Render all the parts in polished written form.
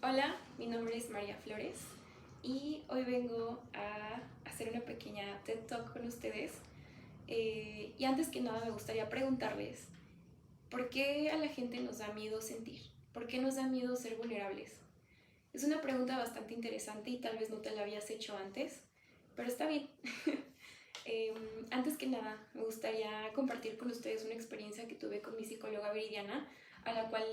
Hola, mi nombre es María Flores y hoy vengo a hacer una pequeña TED Talk con ustedes. Y antes que nada me gustaría preguntarles, ¿por qué a la gente nos da miedo sentir? ¿Por qué nos da miedo ser vulnerables? Es una pregunta bastante interesante y tal vez no te la habías hecho antes, pero está bien. Eh, Antes que nada, me gustaría compartir con ustedes una experiencia que tuve con mi psicóloga Viridiana, a la cual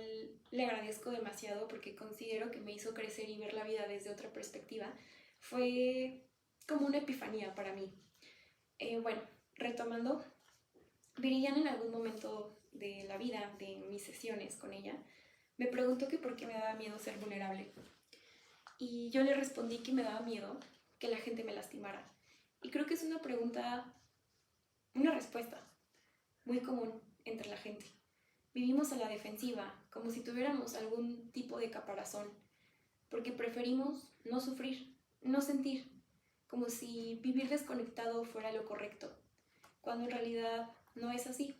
le agradezco demasiado porque considero que me hizo crecer y ver la vida desde otra perspectiva. Fue como una epifanía para mí. Bueno, retomando, Viridiana en algún momento de la vida, de mis sesiones con ella, me preguntó que por qué me daba miedo ser vulnerable. Y yo le respondí que me daba miedo que la gente me lastimara. Y creo que es una pregunta, una respuesta muy común entre la gente. Vivimos a la defensiva, como si tuviéramos algún tipo de caparazón, porque preferimos no sufrir, no sentir, como si vivir desconectado fuera lo correcto, cuando en realidad no es así.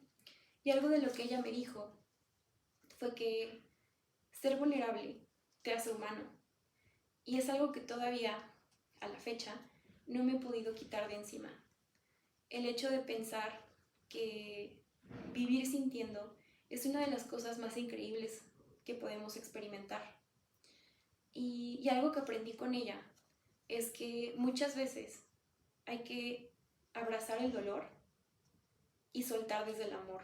Y algo de lo que ella me dijo fue que ser vulnerable te hace humano, y es algo que todavía, a la fecha, no me he podido quitar de encima. El hecho de pensar que vivir sintiendo es una de las cosas más increíbles que podemos experimentar. Y algo que aprendí con ella es que muchas veces hay que abrazar el dolor y soltar desde el amor.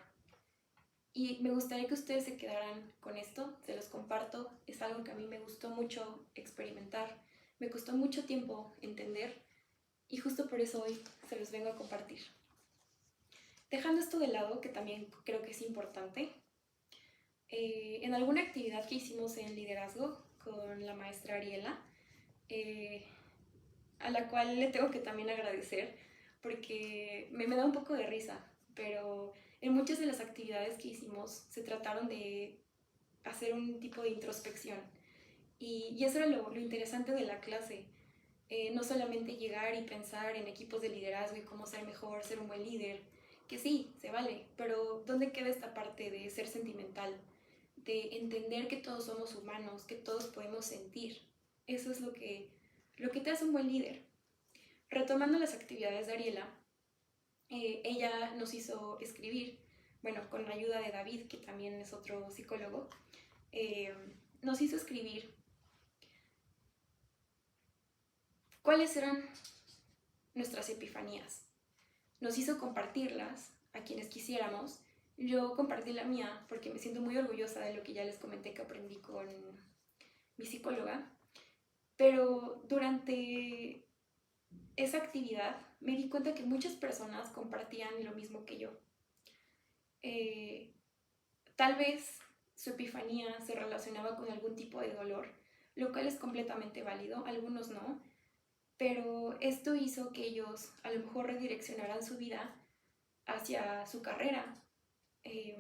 Y me gustaría que ustedes se quedaran con esto, se los comparto, es algo que a mí me gustó mucho experimentar, me costó mucho tiempo entender y justo por eso hoy se los vengo a compartir. Dejando esto de lado, que también creo que es importante, en alguna actividad que hicimos en liderazgo con la maestra Ariela, eh, a la cual le tengo que también agradecer porque me da un poco de risa, pero en muchas de las actividades que hicimos se trataron de hacer un tipo de introspección y eso era lo interesante de la clase. No solamente llegar y pensar en equipos de liderazgo y cómo ser mejor, ser un buen líder, que sí, se vale, pero ¿dónde queda esta parte de ser sentimental? De entender que todos somos humanos, que todos podemos sentir. Eso es lo que te hace un buen líder. Retomando las actividades de Ariela, ella nos hizo escribir, bueno, con la ayuda de David, que también es otro psicólogo, eh, nos hizo escribir cuáles eran nuestras epifanías. Nos hizo compartirlas a quienes quisiéramos. Yo compartí la mía porque me siento muy orgullosa de lo que ya les comenté que aprendí con mi psicóloga, pero durante esa actividad me di cuenta que muchas personas compartían lo mismo que yo. Eh, Tal vez su epifanía se relacionaba con algún tipo de dolor, lo cual es completamente válido, algunos no, pero esto hizo que ellos a lo mejor redireccionaran su vida hacia su carrera, eh,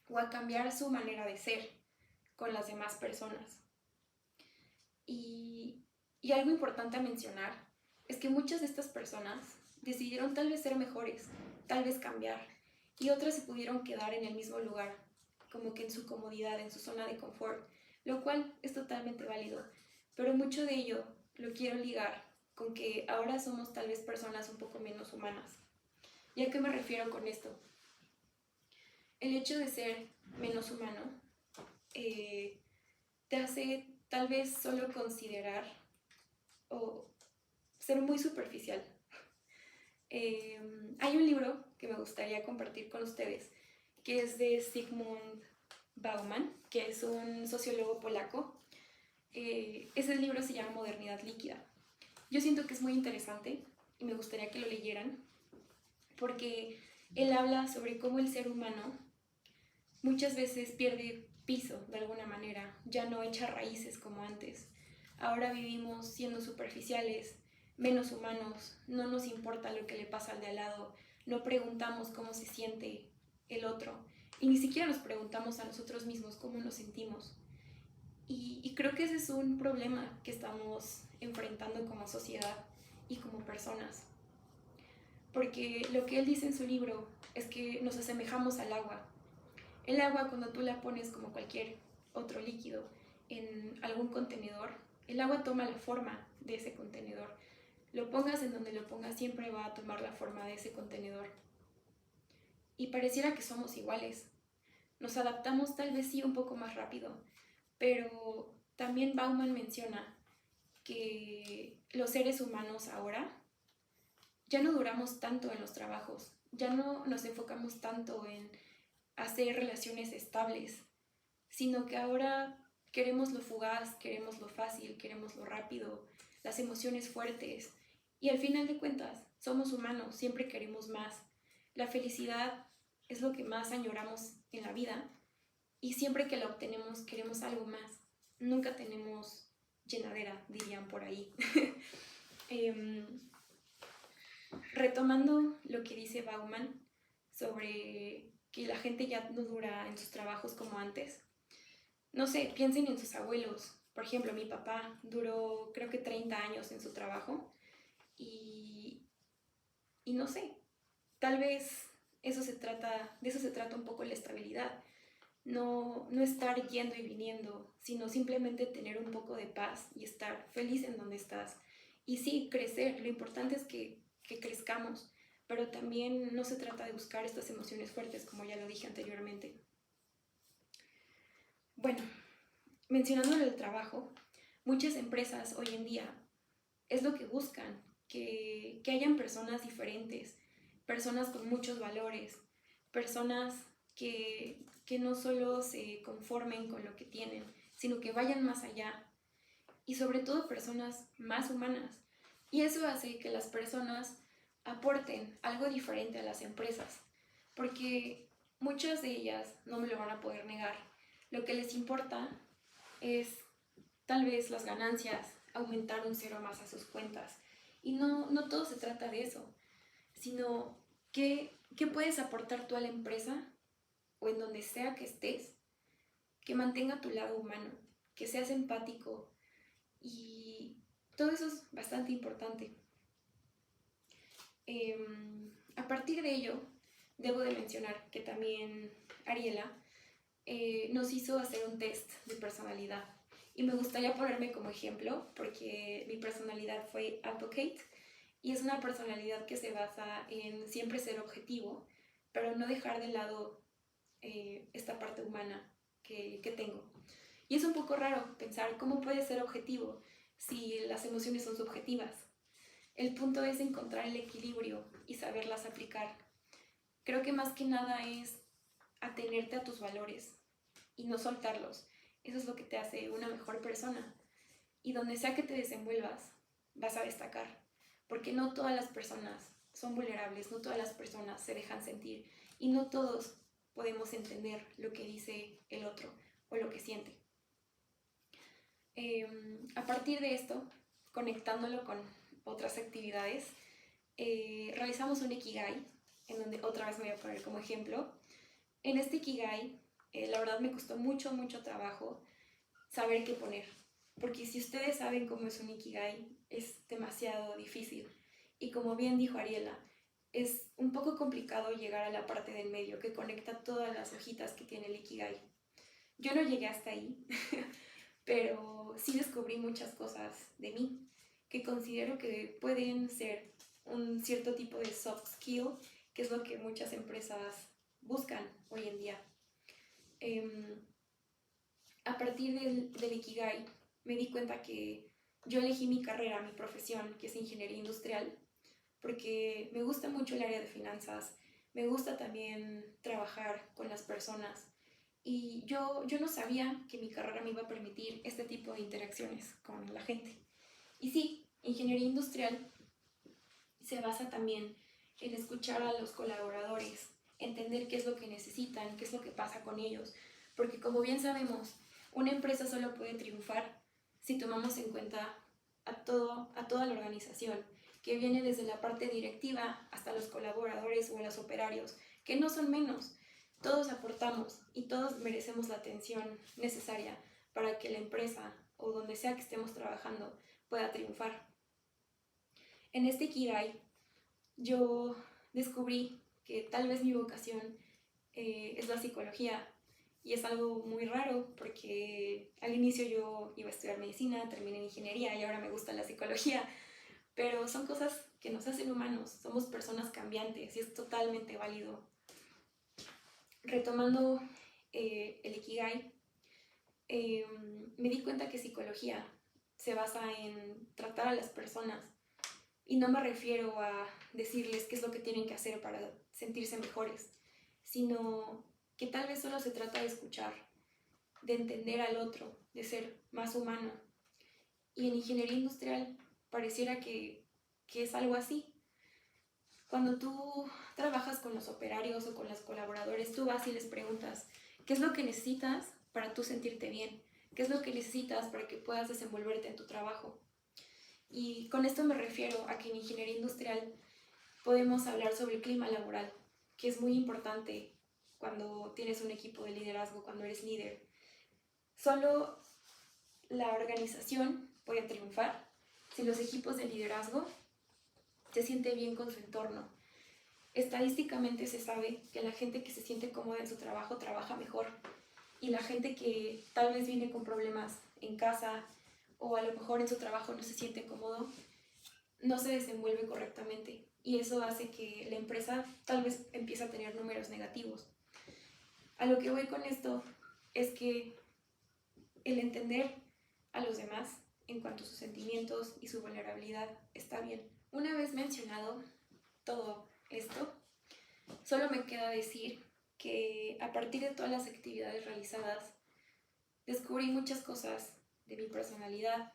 o a cambiar su manera de ser con las demás personas. Y, y algo importante a mencionar es que muchas de estas personas decidieron tal vez ser mejores, tal vez cambiar, y otras se pudieron quedar en el mismo lugar, como que en su comodidad, en su zona de confort, lo cual es totalmente válido, pero mucho de ello lo quiero ligar con que ahora somos tal vez personas un poco menos humanas. ¿Y a qué me refiero con esto? El hecho de ser menos humano te hace tal vez solo considerar o ser muy superficial. Hay un libro que me gustaría compartir con ustedes que es de Zygmunt Bauman, que es un sociólogo polaco. Ese libro se llama Modernidad Líquida. Yo siento que es muy interesante y me gustaría que lo leyeran porque él habla sobre cómo el ser humano muchas veces pierde piso de alguna manera, ya no echa raíces como antes. Ahora vivimos siendo superficiales, menos humanos, no nos importa lo que le pasa al de al lado, no preguntamos cómo se siente el otro y ni siquiera nos preguntamos a nosotros mismos cómo nos sentimos. Y creo que ese es un problema que estamos enfrentando como sociedad y como personas. Porque lo que él dice en su libro es que nos asemejamos al agua. El agua, cuando tú la pones como cualquier otro líquido en algún contenedor, el agua toma la forma de ese contenedor. Lo pongas en donde lo pongas, siempre va a tomar la forma de ese contenedor. Y pareciera que somos iguales. Nos adaptamos tal vez sí un poco más rápido, pero también Bauman menciona que los seres humanos ahora ya no duramos tanto en los trabajos, ya no nos enfocamos tanto en hacer relaciones estables, sino que ahora queremos lo fugaz, queremos lo fácil, queremos lo rápido, las emociones fuertes. Y al final de cuentas, somos humanos, siempre queremos más. La felicidad es lo que más añoramos en la vida y siempre que la obtenemos queremos algo más. Nunca tenemos llenadera, dirían por ahí. eh, Retomando lo que dice Bauman sobre que la gente ya no dura en sus trabajos como antes, no sé, piensen en sus abuelos. Por ejemplo, mi papá duró creo que 30 años en su trabajo y, y no sé, tal vez de eso se trata un poco la estabilidad. No estar yendo y viniendo, sino simplemente tener un poco de paz y estar feliz en donde estás. Y sí, crecer, lo importante es que crezcamos, pero también no se trata de buscar estas emociones fuertes, como ya lo dije anteriormente. Bueno, mencionando el trabajo, muchas empresas hoy en día es lo que buscan, que hayan personas diferentes, personas con muchos valores, personas que no solo se conformen con lo que tienen, sino que vayan más allá y sobre todo personas más humanas. Y eso hace que las personas aporten algo diferente a las empresas, porque muchas de ellas, no me lo van a poder negar, lo que les importa es tal vez las ganancias, aumentar un cero más a sus cuentas. Y no todo se trata de eso, sino qué puedes aportar tú a la empresa o en donde sea que estés, que mantenga tu lado humano, que seas empático y todo eso es bastante importante. A partir de ello, debo de mencionar que también Ariela nos hizo hacer un test de personalidad. Y me gustaría ponerme como ejemplo porque mi personalidad fue advocate y es una personalidad que se basa en siempre ser objetivo, pero no dejar de lado esta parte humana que tengo. Y es un poco raro pensar cómo puede ser objetivo si las emociones son subjetivas. El punto es encontrar el equilibrio y saberlas aplicar. Creo que más que nada es atenerte a tus valores y no soltarlos. Eso es lo que te hace una mejor persona. Y donde sea que te desenvuelvas, vas a destacar. Porque no todas las personas son vulnerables, no todas las personas se dejan sentir y no todos podemos entender lo que dice el otro o lo que siente. A partir de esto, conectándolo con otras actividades, realizamos un Ikigai, en donde otra vez me voy a poner como ejemplo. En este Ikigai, la verdad me costó mucho trabajo saber qué poner, porque si ustedes saben cómo es un Ikigai, es demasiado difícil. Y como bien dijo Ariela, es un poco complicado llegar a la parte del medio que conecta todas las hojitas que tiene el Ikigai. Yo no llegué hasta ahí, pero sí descubrí muchas cosas de mí que considero que pueden ser un cierto tipo de soft skill, que es lo que muchas empresas buscan hoy en día. A partir del Ikigai me di cuenta que yo elegí mi carrera, mi profesión, que es ingeniería industrial, porque me gusta mucho el área de finanzas, me gusta también trabajar con las personas y yo no sabía que mi carrera me iba a permitir este tipo de interacciones con la gente. Y sí, ingeniería industrial se basa también en escuchar a los colaboradores, entender qué es lo que necesitan, qué es lo que pasa con ellos, porque como bien sabemos, una empresa solo puede triunfar si tomamos en cuenta a toda la organización, que viene desde la parte directiva hasta los colaboradores o los operarios, que no son menos. Todos aportamos y todos merecemos la atención necesaria para que la empresa o donde sea que estemos trabajando pueda triunfar. En este Ikigai yo descubrí que tal vez mi vocación es la psicología y es algo muy raro porque al inicio yo iba a estudiar medicina, terminé en ingeniería y ahora me gusta la psicología, pero son cosas que nos hacen humanos, somos personas cambiantes y es totalmente válido. Retomando el Ikigai, me di cuenta que psicología se basa en tratar a las personas y no me refiero a decirles qué es lo que tienen que hacer para sentirse mejores, sino que tal vez solo se trata de escuchar, de entender al otro, de ser más humano. Y en ingeniería industrial pareciera que es algo así. Cuando tú trabajas con los operarios o con los colaboradores, tú vas y les preguntas, ¿qué es lo que necesitas para tú sentirte bien? ¿Qué es lo que necesitas para que puedas desenvolverte en tu trabajo? Y con esto me refiero a que en ingeniería industrial podemos hablar sobre el clima laboral, que es muy importante cuando tienes un equipo de liderazgo, cuando eres líder. Solo la organización puede triunfar si los equipos de liderazgo se sienten bien con su entorno. Estadísticamente se sabe que la gente que se siente cómoda en su trabajo trabaja mejor y la gente que tal vez viene con problemas en casa o a lo mejor en su trabajo no se siente cómodo, no se desenvuelve correctamente y eso hace que la empresa tal vez empiece a tener números negativos. A lo que voy con esto es que el entender a los demás en cuanto a sus sentimientos y su vulnerabilidad está bien. Una vez mencionado todo esto, solo me queda decir que a partir de todas las actividades realizadas, descubrí muchas cosas de mi personalidad,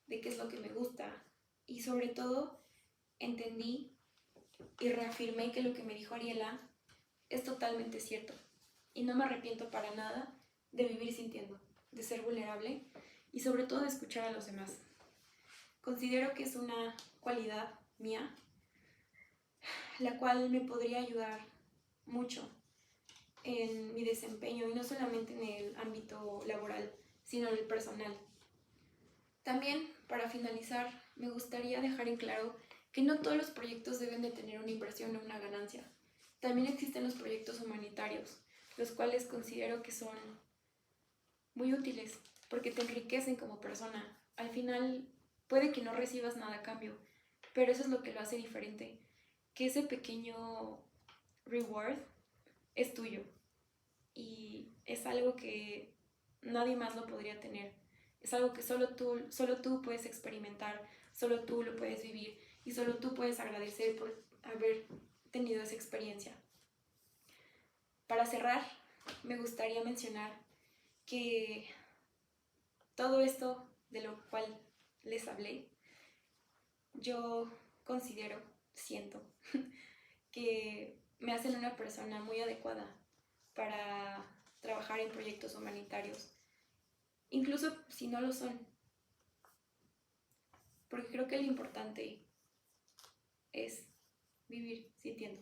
de qué es lo que me gusta y sobre todo entendí y reafirmé que lo que me dijo Ariela es totalmente cierto y no me arrepiento para nada de vivir sintiendo, de ser vulnerable y sobre todo de escuchar a los demás. Considero que es una cualidad mía la cual me podría ayudar mucho en mi desempeño y no solamente en el ámbito laboral, sino en el personal. También, para finalizar, me gustaría dejar en claro que no todos los proyectos deben de tener una inversión o una ganancia. También existen los proyectos humanitarios, los cuales considero que son muy útiles porque te enriquecen como persona. Al final, puede que no recibas nada a cambio, pero eso es lo que lo hace diferente, que ese pequeño reward es tuyo y es algo que nadie más lo podría tener. Es algo que solo tú puedes experimentar, solo tú lo puedes vivir y solo tú puedes agradecer por haber tenido esa experiencia. Para cerrar, me gustaría mencionar que todo esto de lo cual les hablé, yo considero, siento, que me hacen una persona muy adecuada para trabajar en proyectos humanitarios, incluso si no lo son, porque creo que lo importante es vivir sintiendo.